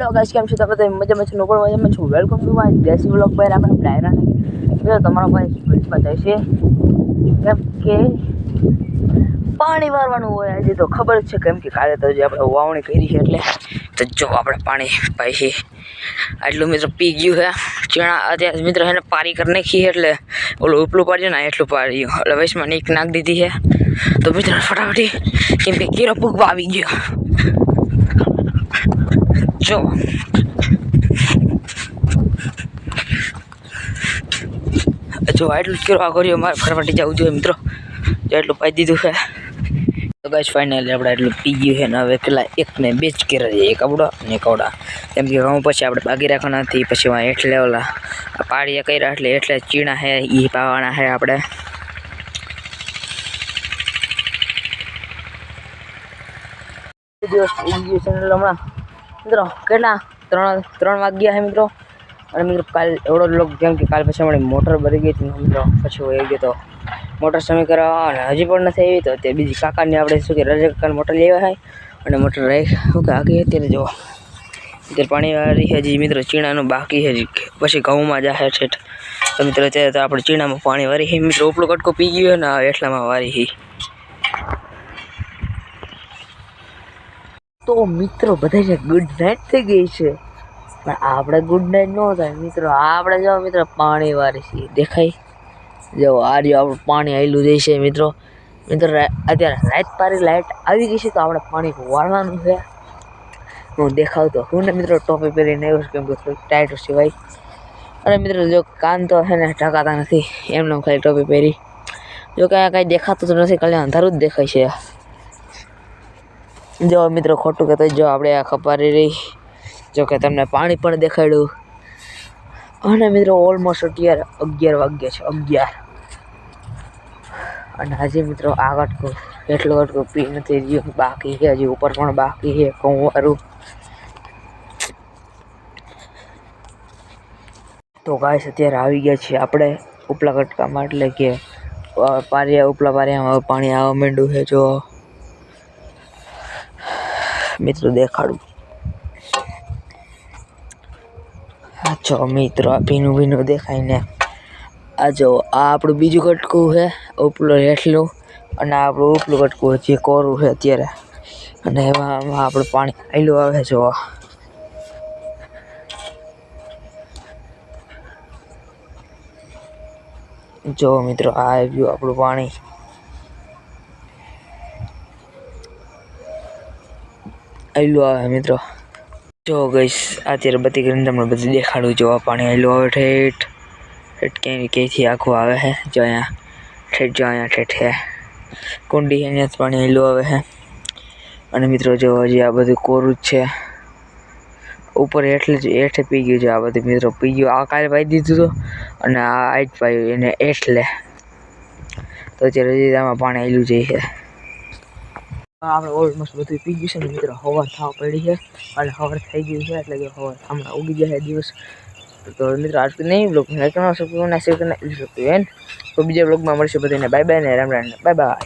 hello guys કેમ છો તમે તો મજામાં છો નોકર મજામાં છો વેલકમ ટુ માય દેશી વ્લોગ પર આપણે ડાયરા ને જો તમારો ભાઈ સ્પીડ બતાવે છે કેમ કે પાણી વારવાનું હોય આજે તો ખબર છે કેમ કે કાલે તો જે આપણે વાવણી કરી છે એટલે તો જો આપણે પાણી પાઈ છે આટલું મિત્રો પી ગયું છે ચણા અત્યારે મિત્રો એને પારી કરી નાખી એટલે ઓલું ઉપલું પાડ્યું ને એટલું પાડ્યું એટલે વૈશમાં નીક નાખ દીધી છે તો મિત્રો ફટાફટી કેમ કે કેરો પૂગવા આવી ગયો જો એટલું કેરો કર્યો મારે ફટાફટી જવું જોઈએ મિત્રો એટલું પાઈ દીધું છે તો ગાઈસ ફાઇનલી આપણે એટલું પી ગયું છે ને હવે કેટલા એક ને બે જ કેરા છે એક આવડા ને એક આવડા કેમ કે ઘઉં પછી આપણે બાકી રાખવાના નથી પછી એટલે ઓલા પાડીએ કર્યા એટલે ચીણા છે એ પાવાના છે આપણે દિવસ ચેનલ હમણાં મિત્રો કેટલા 3 વાગ્યા છે મિત્રો અને મિત્રો કાલ એવડો લોક કેમ કે કાલ પછી અમારી મોટર ભરી ગઈ હતી મિત્રો પછી વહી ગયો તો મોટર સમી કરવા અને હજી પણ નથી આવી તો તે બીજી કાકાની આપણે શું કે રજા કાકાની મોટર લેવા હોય અને મોટર રહી શું કે આગળ અત્યારે જો અત્યારે પાણી વાળી હજી મિત્રો ચીણાનું બાકી છે પછી ઘઉંમાં જાય છે તો મિત્રો અત્યારે તો આપણે ચીણામાં પાણી વારી છે મિત્રો ઉપલો કટકો પી ગયો ને એટલામાં વારી છે તો મિત્રો બધાને ગુડ નાઇટ થઈ ગઈ છે પણ આપણે ગુડ નાઇટ ન થાય મિત્રો આપણે જો મિત્રો પાણી વારી છીએ દેખાય જો આ રહ્યું આપણું પાણી આવેલું જાય છે મિત્રો અત્યારે રાત પારી લાઇટ આવી ગઈ છે તો આપણે પાણી વાળવાનું છે હું દેખાવતો હું ને મિત્રો ટોપી પહેરીને આવ્યો છું કેમ કે થોડીક ટાઈટ સિવાય અને મિત્રો જો કાન તો છે ને ઢકાતા નથી એમને ખાલી ટોપી પહેરી જો કાંઈ દેખાતું તો નથી ખાલી અંધારું જ દેખાય છે જો મિત્રો ખોટું કહેતો જો આપણે આ ખપારી રહી જો કે તમને પાણી પણ દેખાડ્યું અને મિત્રો ઓલમોસ્ટ અત્યારે 11 વાગ્યા છે 11 અને હજી મિત્રો આ કટકો એટલો કટકો પી નથી રહ્યો બાકી છે હજી ઉપર પણ બાકી છે ઘઉંવાળું તો ગાઈસ અત્યારે આવી ગયા છીએ આપણે ઉપલા કટકામાં એટલે કે ઉપલા પારિયામાં પાણી આવવા માંડ્યું છે જો મિત્રો દેખાડું જો મિત્રો આ ભીનું દેખાય ને આ જો આ આપણું બીજું કટકું છે ઉપલું હેઠલું અને આપણું ઉપલું કટકું જે કોરું છે અત્યારે અને એમાં આપણું પાણી આયલું આવે જો મિત્રો આ આવ્યું આપણું પાણી આયલું આવે મિત્રો જો ગઈશ અત્યારે બધી કરીને તમને બધું દેખાડું જો આ પાણી આયલું આવે ઠેઠ ક્યાંથી આખું આવે છે જો અહીંયા ઠેઠ જો અહીંયા ઠેઠ છે કુંડી અહીંયા પાણી આયલું આવે છે અને મિત્રો જો હજી આ બધું કોરું જ છે ઉપર હેઠે પી ગયું છે આ બધું મિત્રો પી ગયું આ કાલે પાઈ દીધું હતું અને આ આઈટ પાયું એને એટલે તો અત્યારે હજી આમાં પાણી આવેલું જાય છે આપણે ઓલમોસ્ટ બધું પી ગયું છે ને મિત્રો હવાર થવા પડી છે અને હવાર થઈ ગયું છે એટલે કે હવાર હમણાં ઉગી જાય દિવસ તો મિત્રો આજ નહીં બ્લોગ લાઈક કરવાનો સબસ્ક્રાઇબ કરવાનો તો બીજા બ્લોગમાં મળશે બધાને બાય બાય ને રામ રામ બાય બાય